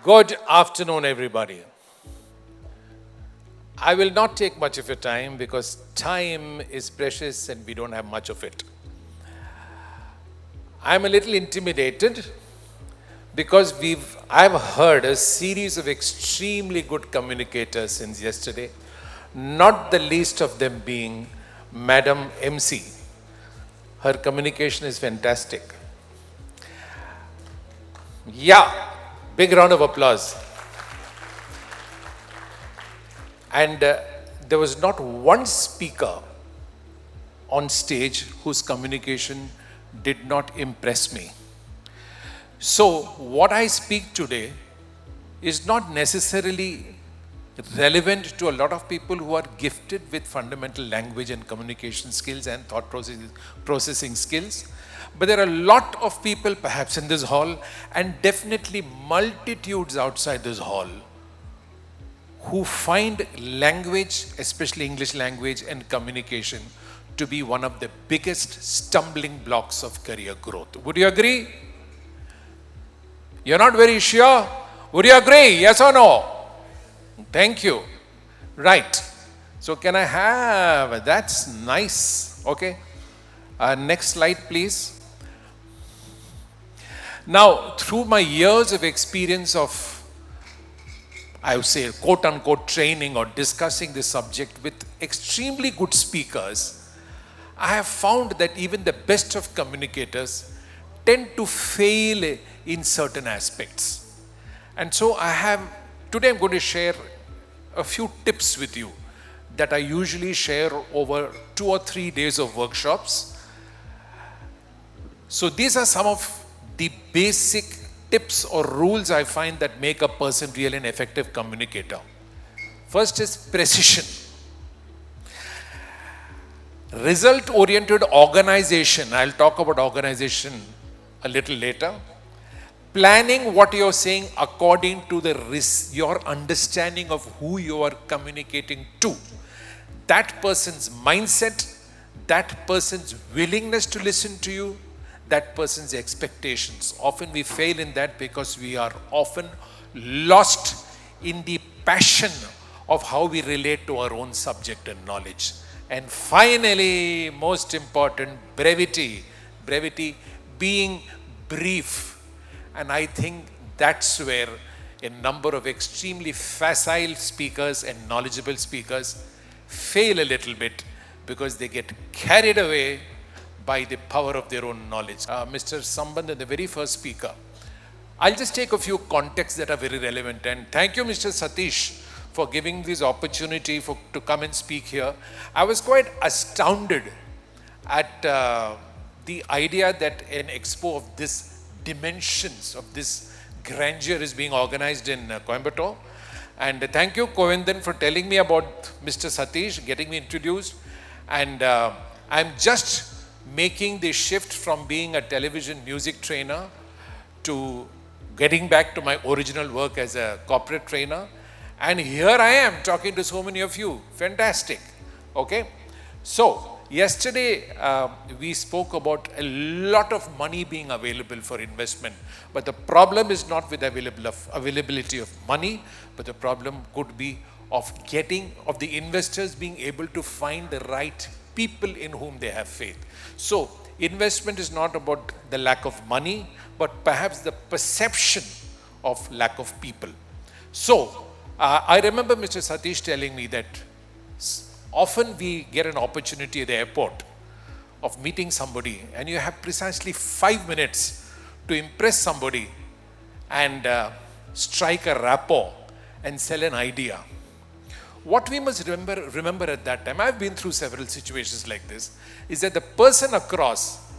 Good afternoon, everybody. I will not take much of your time because time is precious and we don't have much of it. I'm a little intimidated because I've heard a series of extremely good communicators since yesterday, not the least of them being Madam MC. Her communication is fantastic. Yeah, big round of applause. And there was not one speaker on stage whose communication did not impress me. So what I speak today is not necessarily relevant to a lot of people who are gifted with fundamental language and communication skills and thought processing skills. But there are a lot of people perhaps in this hall and definitely multitudes outside this hall who find language, especially English language and communication, to be one of the biggest stumbling blocks of career growth. Would you agree? You're not very sure? Would you agree? Yes or no? Thank you. Right. So can I have, that's nice. Okay. Next slide, please. Now, through my years of experience of, I would say, quote unquote training or discussing this subject with extremely good speakers, I have found that even the best of communicators tend to fail in certain aspects. And so today I'm going to share a few tips with you that I usually share over 2 or 3 days of workshops. So these are some of the basic tips or rules I find that make a person really an effective communicator. First is precision. Result-oriented organization. I'll talk about organization a little later. Planning what you're saying according to your understanding of who you are communicating to. That person's mindset, that person's willingness to listen to you, that person's expectations. Often we fail in that because we are often lost in the passion of how we relate to our own subject and knowledge. And finally, most important, brevity. Brevity, being brief. And I think that's where a number of extremely facile speakers and knowledgeable speakers fail a little bit because they get carried away by the power of their own knowledge. Mr. Sambandh, the very first speaker. I'll just take a few contexts that are very relevant. And thank you, Mr. Satish, for giving this opportunity to come and speak here. I was quite astounded at the idea that an expo of this dimensions, of this grandeur is being organized in Coimbatore. And thank you, Govindan, for telling me about Mr. Satish, getting me introduced. And I'm just making the shift from being a television music trainer to getting back to my original work as a corporate trainer. And here I am talking to so many of you. Fantastic. Okay. So yesterday we spoke about a lot of money being available for investment. But the problem is not with availability of money, but the problem could be of the investors being able to find the right people in whom they have faith. So investment is not about the lack of money, but perhaps the perception of lack of people. So I remember Mr. Satish telling me that often we get an opportunity at the airport of meeting somebody and you have precisely 5 minutes to impress somebody and strike a rapport and sell an idea. What we must remember at that time, I've been through several situations like this, is that the person across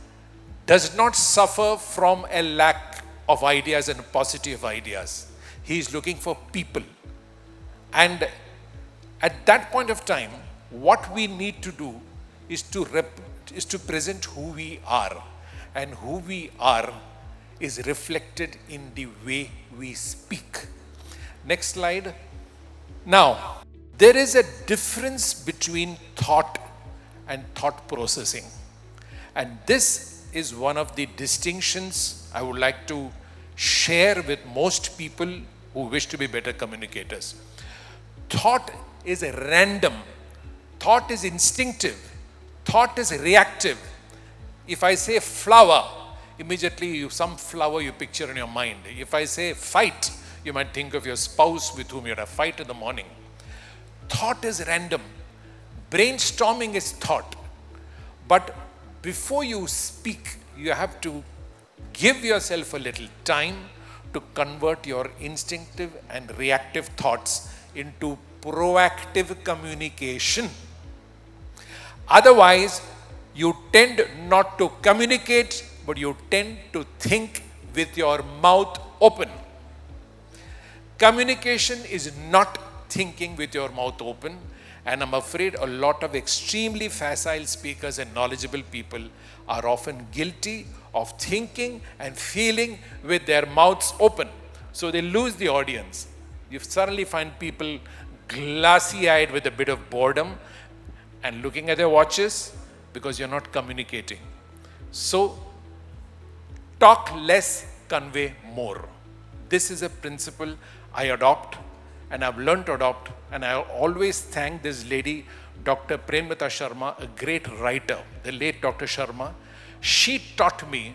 does not suffer from a lack of ideas and paucity of ideas. He is looking for people. And at that point of time, what we need to do is to present who we are. And who we are is reflected in the way we speak. Next slide. Now, there is a difference between thought and thought processing. And this is one of the distinctions I would like to share with most people who wish to be better communicators. Thought is random. Thought is instinctive. Thought is reactive. If I say flower, immediately some flower you picture in your mind. If I say fight, you might think of your spouse with whom you had a fight in the morning. Thought is random. Brainstorming is thought. But before you speak, you have to give yourself a little time to convert your instinctive and reactive thoughts into proactive communication. Otherwise, you tend not to communicate, but you tend to think with your mouth open. Communication is not thinking with your mouth open, and I'm afraid a lot of extremely facile speakers and knowledgeable people are often guilty of thinking and feeling with their mouths open. So they lose the audience. You suddenly find people glassy-eyed with a bit of boredom and looking at their watches because you're not communicating. So talk less, convey more. This is a principle I adopt, and I've learned to adopt, and I always thank this lady, Dr. Premlata Sharma, a great writer, the late Dr. Sharma. She taught me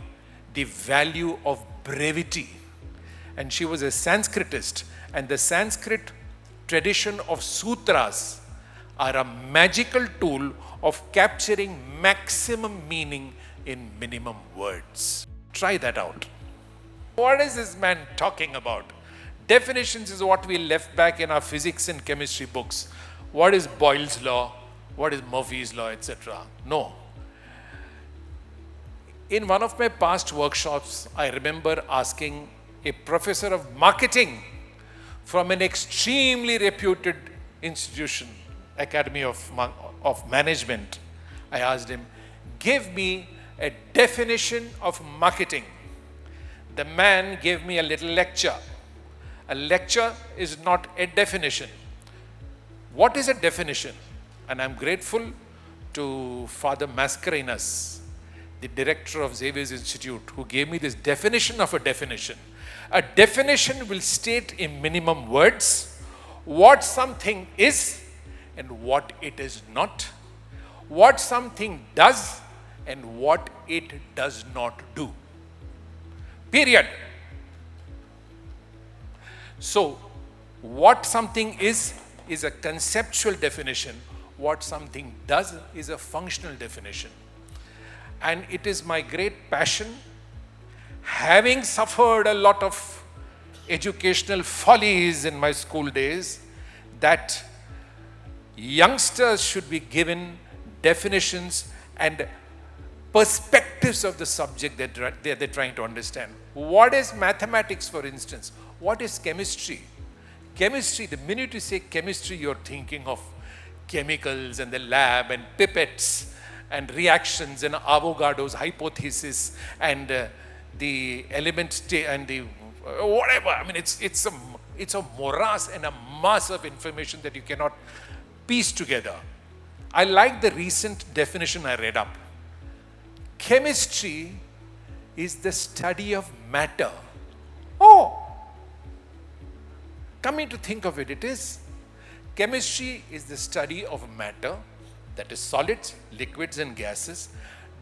the value of brevity, and she was a Sanskritist, and the Sanskrit tradition of sutras are a magical tool of capturing maximum meaning in minimum words. Try that out. What is this man talking about? Definitions is what we left back in our physics and chemistry books. What is Boyle's law? What is Murphy's law, etc.? No. In one of my past workshops, I remember asking a professor of marketing from an extremely reputed institution, Academy of Management. I asked him, give me a definition of marketing. The man gave me a little lecture. A lecture is not a definition. What is a definition? And I'm grateful to Father Mascarenhas, the director of Xavier's Institute, who gave me this definition of a definition. A definition will state in minimum words what something is and what it is not, what something does and what it does not do. Period. So, what something is a conceptual definition. What something does is a functional definition. And it is my great passion, having suffered a lot of educational follies in my school days, that youngsters should be given definitions and perspectives of the subject that they're trying to understand. What is mathematics, for instance? What is chemistry? Chemistry, the minute you say chemistry, you're thinking of chemicals and the lab and pipettes and reactions and Avogadro's hypothesis and the element and the whatever. I mean, it's a morass and a mass of information that you cannot piece together. I like the recent definition I read up. Chemistry is the study of matter. Oh! Coming to think of it, it is. Chemistry is the study of matter, that is solids, liquids and gases,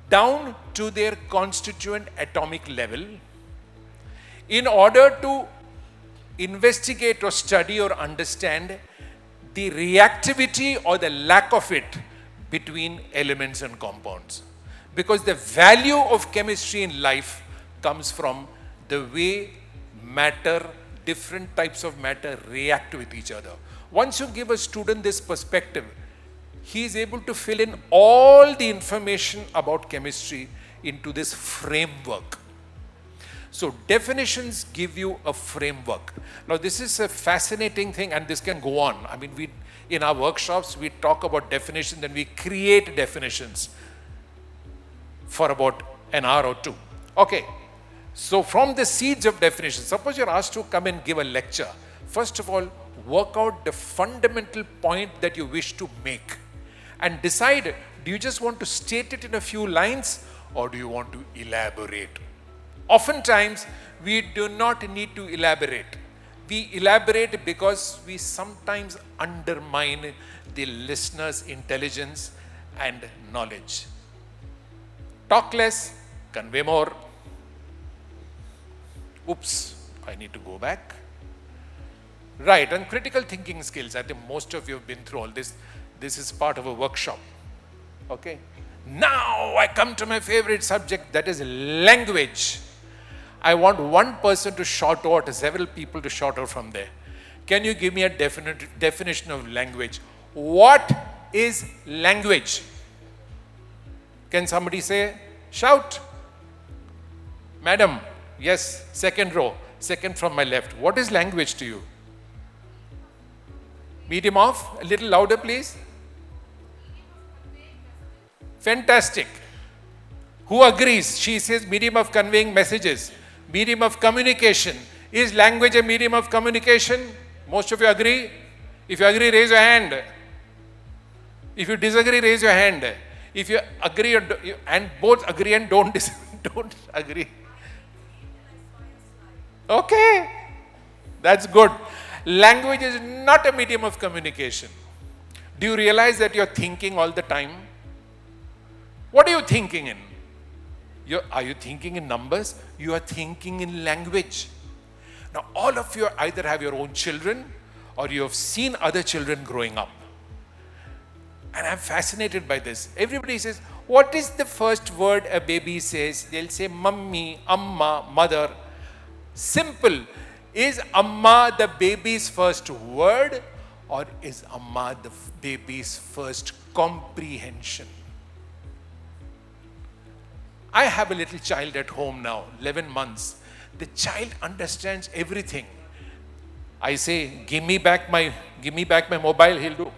down to their constituent atomic level, in order to investigate or study or understand the reactivity or the lack of it between elements and compounds. Because the value of chemistry in life comes from the way matter, different types of matter react with each other. Once you give a student this perspective, he is able to fill in all the information about chemistry into this framework. So definitions give you a framework. Now this is a fascinating thing, and this can go on. I mean, in our workshops, we talk about definitions and we create definitions for about an hour or two. Okay, so from the seeds of definition, suppose you're asked to come and give a lecture. First of all, work out the fundamental point that you wish to make and decide, do you just want to state it in a few lines or do you want to elaborate? Oftentimes, we do not need to elaborate. We elaborate because we sometimes undermine the listener's intelligence and knowledge. Talk less, convey more. Oops, I need to go back. Right, and critical thinking skills. I think most of you have been through all this. This is part of a workshop. Okay. Now I come to my favorite subject, that is language. I want one person to shout out, several people to shout out from there. Can you give me a definition of language? What is language? Can somebody say? Shout. Madam, yes, second row, second from my left. What is language to you? Medium of? A little louder, please. Fantastic. Who agrees? She says medium of conveying messages, medium of communication. Is language a medium of communication? Most of you agree? If you agree, raise your hand. If you disagree, raise your hand. If you agree and both agree and don't agree. Okay, that's good. Language is not a medium of communication. Do you realize that you're thinking all the time? What are you thinking in? Are you thinking in numbers? You are thinking in language. Now, all of you either have your own children or you have seen other children growing up. And I'm fascinated by this. Everybody says, what is the first word a baby says? They'll say, mummy, amma, mother. Simple. Is amma the baby's first word, or is amma the baby's first comprehension? I have a little child at home now, 11 months. The child understands everything. I say, give me back my mobile, he'll do.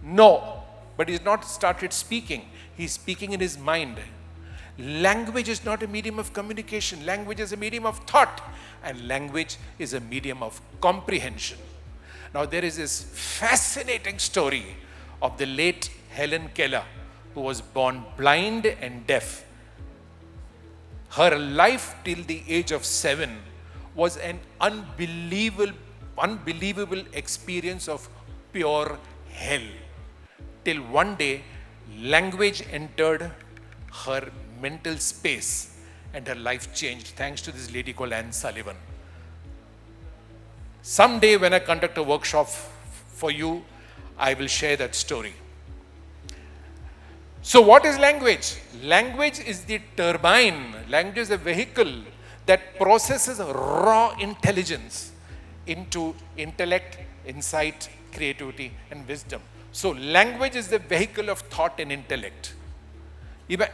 No, but he's not started speaking. He's speaking in his mind. Language is not a medium of communication. Language is a medium of thought. And language is a medium of comprehension. Now there is this fascinating story of the late Helen Keller, who was born blind and deaf. Her life till the age of 7 was an unbelievable experience of pure hell. Till one day, language entered her mental space and her life changed thanks to this lady called Anne Sullivan. Someday when I conduct a workshop for you, I will share that story. So what is language? Language is the turbine. Language is a vehicle that processes raw intelligence into intellect, insight, creativity, and wisdom. So language is the vehicle of thought and intellect.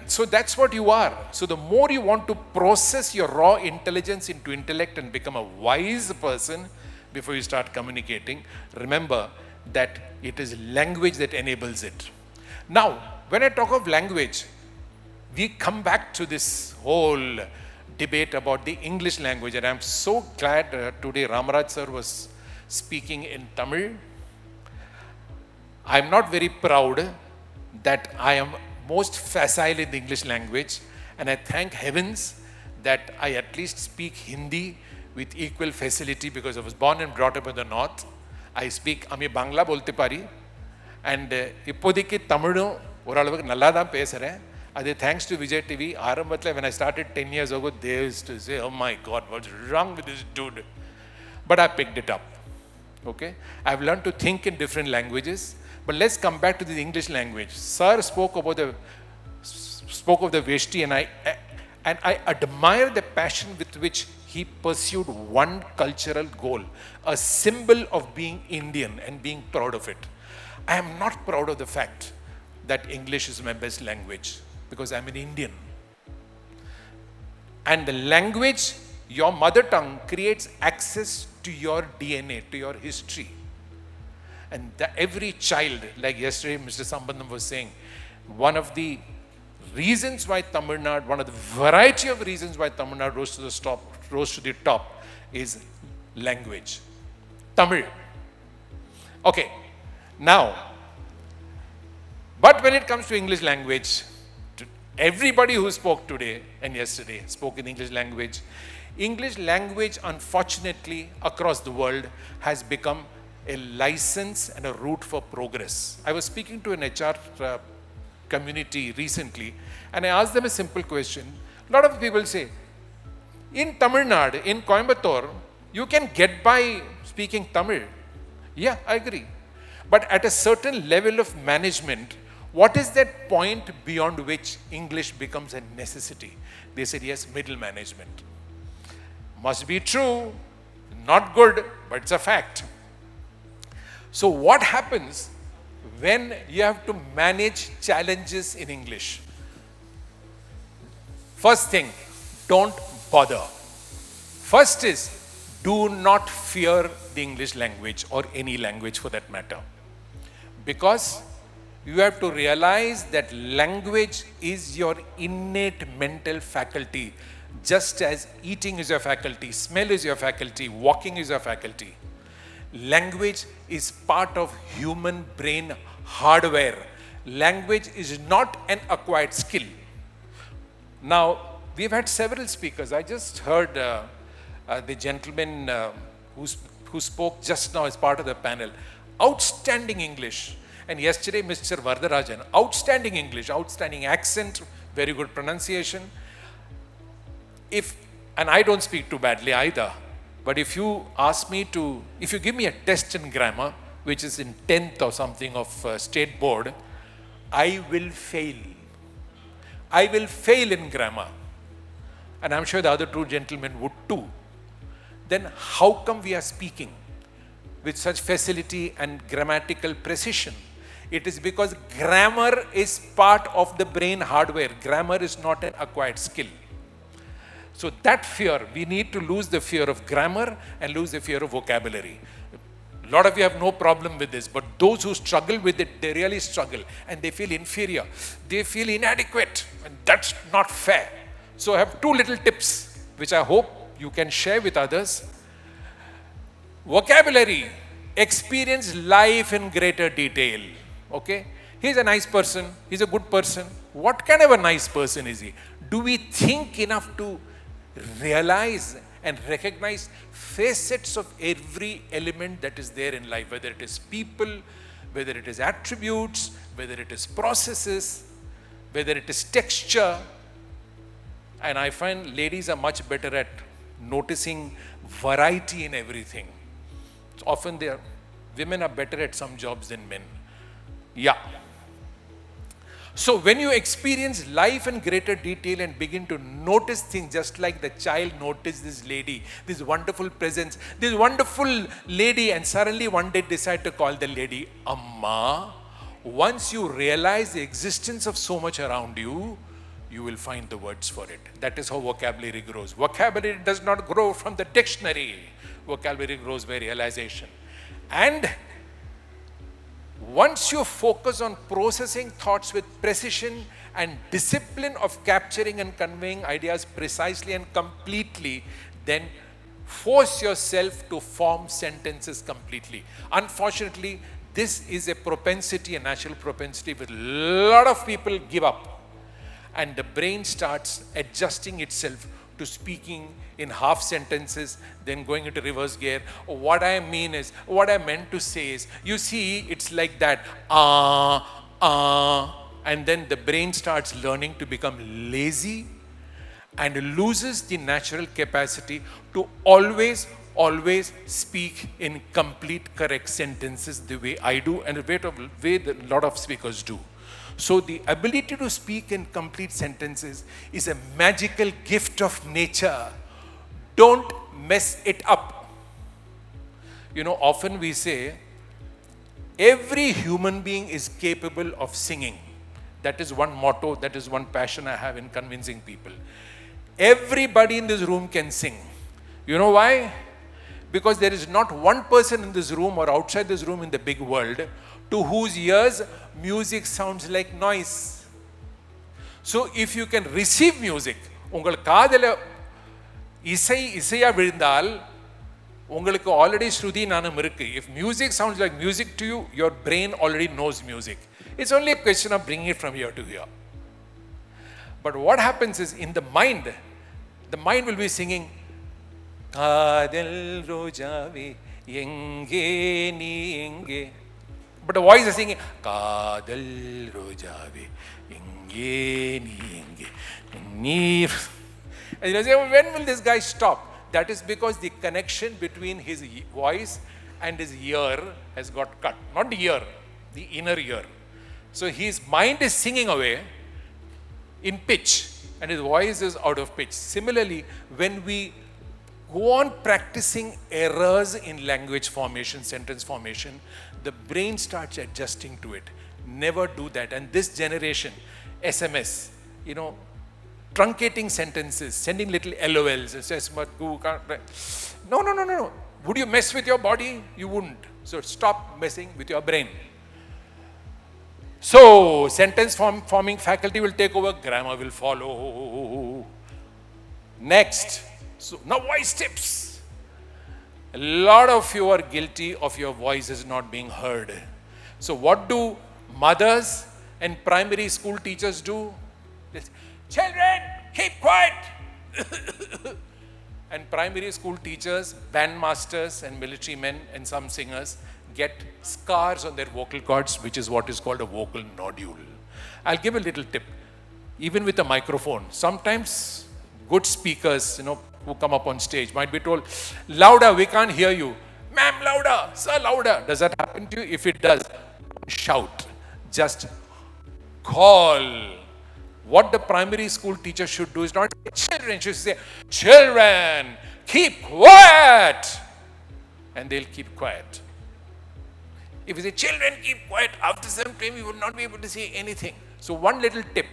So that's what you are. So the more you want to process your raw intelligence into intellect and become a wise person before you start communicating, remember that it is language that enables it. Now, when I talk of language, we come back to this whole debate about the English language, and I'm so glad today Ramaraj sir was speaking in Tamil. I'm not very proud that I am most facile in the English language, and I thank heavens that I at least speak Hindi with equal facility because I was born and brought up in the north. I speak Ami Bangla bolte pari, and ippodikku Tamilum oralavukku nalla dhaan pesaren. Adu thanks to Vijay TV. Arambathila when I started 10 years ago, they used to say, oh my God, what's wrong with this dude? But I picked it up. Okay, I've learned to think in different languages. But let's come back to the English language. Sir spoke of the Veshti, and I admire the passion with which he pursued one cultural goal, a symbol of being Indian and being proud of it. I am not proud of the fact that English is my best language because I'm an Indian. And the language, your mother tongue, creates access to your DNA, to your history. And every child, like yesterday Mr. Sambandam was saying, one of the reasons why Tamil Nadu, one of the variety of reasons why Tamil Nadu rose to the top is language. Tamil. Okay, now, but when it comes to English language, everybody who spoke today and yesterday spoke in English language. English language, unfortunately, across the world has become a license and a route for progress. I was speaking to an HR community recently, and I asked them a simple question. A lot of people say, in Tamil Nadu, in Coimbatore, you can get by speaking Tamil. Yeah, I agree. But at a certain level of management, what is that point beyond which English becomes a necessity? They said, yes, middle management. Must be true, not good, but it's a fact. So what happens when you have to manage challenges in English? First thing, don't bother. First is, do not fear the English language or any language for that matter. Because you have to realize that language is your innate mental faculty, just as eating is your faculty, smell is your faculty, walking is your faculty. Language is part of human brain hardware. Language is not an acquired skill. Now, we've had several speakers. I just heard the gentleman who spoke just now as part of the panel. Outstanding English. And yesterday, Mr. Vaidyanathan, outstanding English, outstanding accent, very good pronunciation. And I don't speak too badly either, but if you give me a test in grammar, which is in 10th or something of state board, I will fail. I will fail in grammar. And I'm sure the other two gentlemen would too. Then how come we are speaking with such facility and grammatical precision? It is because grammar is part of the brain hardware. Grammar is not an acquired skill. So that fear, we need to lose the fear of grammar and lose the fear of vocabulary. A lot of you have no problem with this, but those who struggle with it, they really struggle and they feel inferior. They feel inadequate, and that's not fair. So I have two little tips, which I hope you can share with others. Vocabulary, experience life in greater detail. Okay? He's a nice person. He's a good person. What kind of a nice person is he? Do we think enough to realize and recognize facets of every element that is there in life, whether it is people, whether it is attributes, whether it is processes, whether it is texture? And I find ladies are much better at noticing variety in everything. Often women are better at some jobs than men. Yeah. So when you experience life in greater detail and begin to notice things just like the child noticed this lady, this wonderful presence, this wonderful lady, and suddenly one day decide to call the lady Amma. Once you realize the existence of so much around you, you will find the words for it. That is how vocabulary grows. Vocabulary does not grow from the dictionary. Vocabulary grows by realization. And once you focus on processing thoughts with precision and discipline of capturing and conveying ideas precisely and completely, then force yourself to form sentences completely. Unfortunately, this is a propensity, a natural propensity, with a lot of people give up. And the brain starts adjusting itself to speaking in half sentences, then going into reverse gear. What I meant to say is, you see, it's like that, and then the brain starts learning to become lazy and loses the natural capacity to always speak in complete correct sentences the way I do and the way that a lot of speakers do. So the ability to speak in complete sentences is a magical gift of nature. Don't mess it up. You know, often we say, every human being is capable of singing. That is one motto, that is one passion I have in convincing people. Everybody in this room can sing. You know why? Because there is not one person in this room or outside this room in the big world to whose ears music sounds like noise. So if you can receive music, ungal kaadala isaiya vizhndal ungalku already shruti nanam irukku. If music sounds like music to you, your brain already knows music. It's only a question of bringing it from here to here. But what happens is, in the mind will be singing, Kadal Rojave Yenge Ni Yenge. But the voice is singing Kadal Rojave Yenge Ni Yenge. And you say, when will this guy stop? That is because the connection between his voice and his ear has got cut. Not the ear, the inner ear. So his mind is singing away in pitch and his voice is out of pitch. Similarly, when we go on practicing errors in language formation, sentence formation, the brain starts adjusting to it. Never do that. And this generation, SMS, truncating sentences, sending little LOLs, it says, no. Would you mess with your body? You wouldn't. So stop messing with your brain. So sentence forming faculty will take over, grammar will follow. Next. So now voice tips. A lot of you are guilty of your voices not being heard. So what do mothers and primary school teachers do? They say, children, keep quiet. And primary school teachers, bandmasters and military men and some singers get scars on their vocal cords, which is what is called a vocal nodule. I'll give a little tip. Even with a microphone, sometimes good speakers, who come up on stage might be told, louder, we can't hear you. Ma'am, louder, sir, louder. Does that happen to you? If it does, shout. Just call. What the primary school teacher should do is not children, she should say, children, keep quiet. And they'll keep quiet. If you say, children, keep quiet, after some time you will not be able to say anything. So one little tip,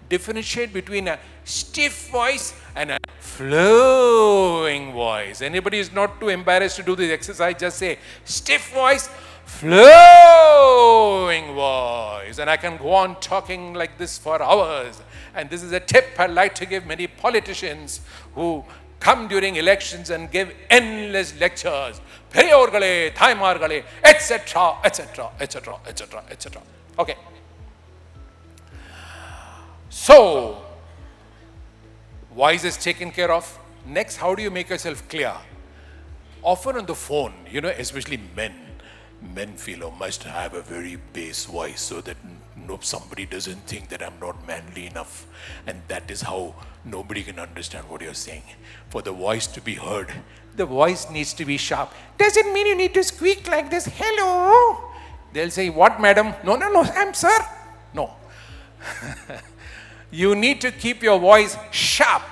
differentiate between a stiff voice and a flowing voice. Anybody is not too embarrassed to do this exercise, just say, stiff voice, flowing voice. And I can go on talking like this for hours. And this is a tip I like to give many politicians who come during elections and give endless lectures. Periyorgale, thaimargale, etc., etc., etc., etc., etc. Okay. So, voice is taken care of. Next, how do you make yourself clear? Often on the phone, especially men feel, must have a very bass voice so that somebody doesn't think that I'm not manly enough. And that is how nobody can understand what you're saying. For the voice to be heard, the voice needs to be sharp. Does it mean you need to squeak like this? Hello? They'll say, what, madam? No, I'm sir. No. You need to keep your voice sharp.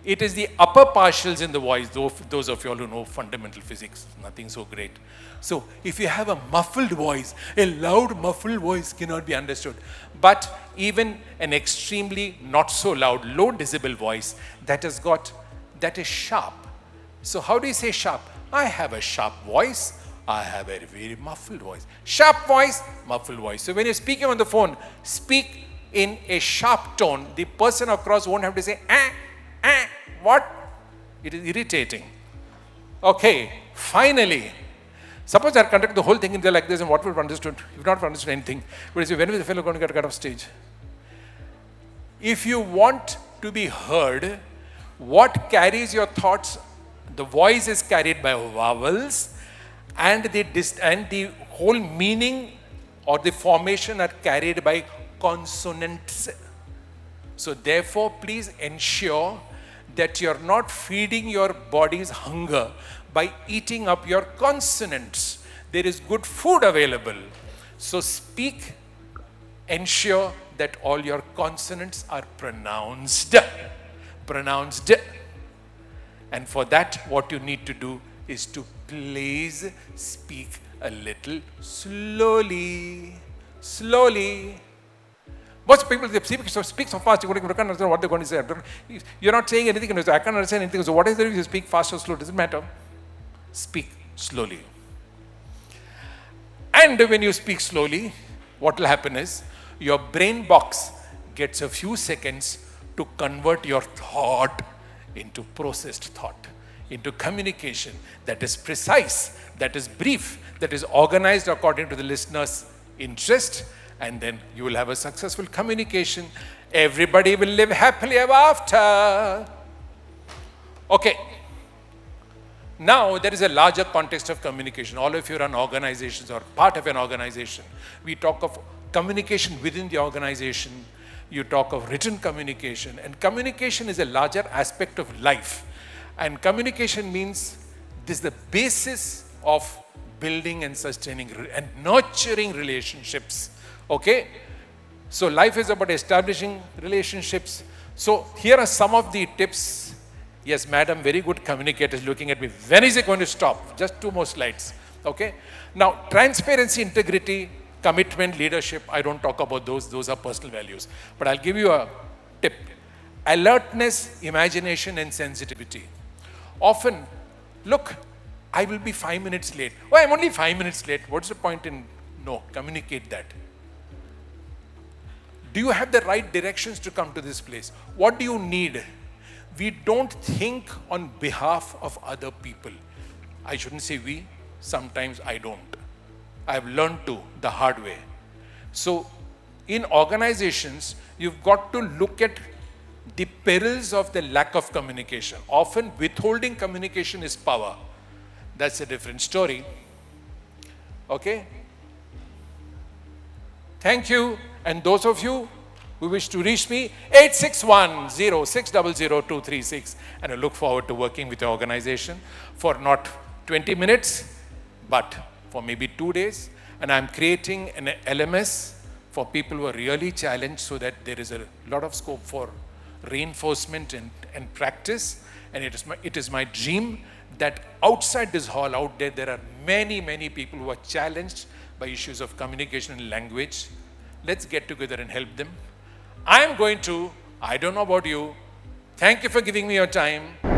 It is the upper partials in the voice, those of you all who know fundamental physics, nothing so great. So if you have a muffled voice, a loud muffled voice cannot be understood. But even an extremely not so loud, low decibel voice that is sharp. So how do you say sharp? I have a sharp voice. I have a very muffled voice. Sharp voice, muffled voice. So when you're speaking on the phone, speak in a sharp tone. The person across won't have to say, what? It is irritating. Okay, finally, suppose I conduct the whole thing in there like this, and what would have understood? You've not understood anything. But you say, when is the fellow going to get cut off stage? If you want to be heard, what carries your thoughts? The voice is carried by vowels, and the whole meaning or the formation are carried by consonants. So therefore, please ensure that you're not feeding your body's hunger by eating up your consonants. There is good food available. So speak, ensure that all your consonants are pronounced. And for that, what you need to do is to please speak a little slowly. Most people, they speak so fast, you can't understand what they're going to say. You're not saying anything, I can't understand anything. So what is there if you speak fast or slow? Doesn't matter. Speak slowly. And when you speak slowly, what will happen is, your brain box gets a few seconds to convert your thought into processed thought, into communication that is precise, that is brief, that is organized according to the listener's interest, and then you will have a successful communication. Everybody will live happily ever after. Okay. Now, there is a larger context of communication. All of you run organizations or part of an organization. We talk of communication within the organization. You talk of written communication. And communication is a larger aspect of life. And communication means this is the basis of building and sustaining and nurturing relationships. Okay? So life is about establishing relationships. So here are some of the tips. Yes, madam, very good communicator is looking at me. When is it going to stop? Just 2 more slides. Okay? Now, transparency, integrity, commitment, leadership, I don't talk about those. Those are personal values. But I'll give you a tip. Alertness, imagination, and sensitivity. Often, look, I will be 5 minutes late. Oh, I'm only 5 minutes late. What's the point in, no, communicate that. Do you have the right directions to come to this place? What do you need? We don't think on behalf of other people. I shouldn't say we, sometimes I don't. I've learned to the hard way. So in organizations, you've got to look at the perils of the lack of communication. Often withholding communication is power. That's a different story. Okay? Thank you. And those of you who wish to reach me, 8610600236. And I look forward to working with your organization for not 20 minutes, but for maybe 2 days. And I'm creating an LMS for people who are really challenged so that there is a lot of scope for reinforcement and practice. And it is my dream that outside this hall, out there are many, many people who are challenged by issues of communication and language. Let's get together and help them. I don't know about you. Thank you for giving me your time.